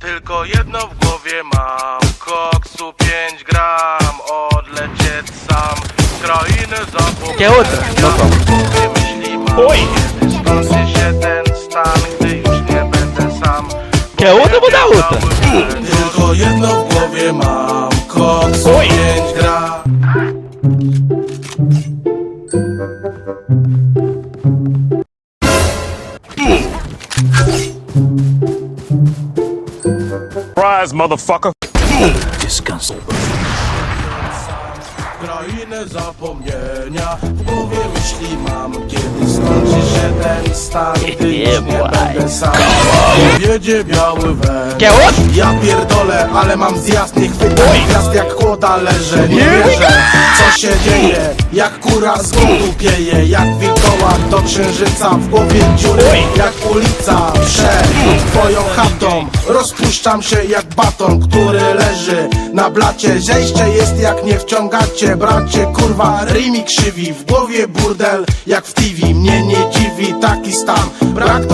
Tylko jedno w głowie mam, koksu 5 gram, odlecieć sam z krainy zapomnienia. Myśli mam, kiedy skończy się ten stan, gdy już nie będę sam. Tylko jedno w głowie mam, koksu 5 gram. Surprise, motherfucker! Krainę zapomnienia, w głowie myśli mam, kiedy skończy się ten stan, gdy już nie będę sam. Wiedzie biały węgiel, ja pierdolę, ale mam zjazd, nie chwytam gwiazd jak kłoda leżę. Nie wierzę, co się dzieje, jak kura z głodu pieje, jak wilkołak do księżyca, w głowie dziury, jak ulica przed twoją chatą. Rozpuszczam się jak baton, który leży na blacie. Zejście jest jak nie wciągacie, bracie, kurwa, rymi krzywi. W głowie burdel jak w TV, mnie nie dziwi taki stan. Brak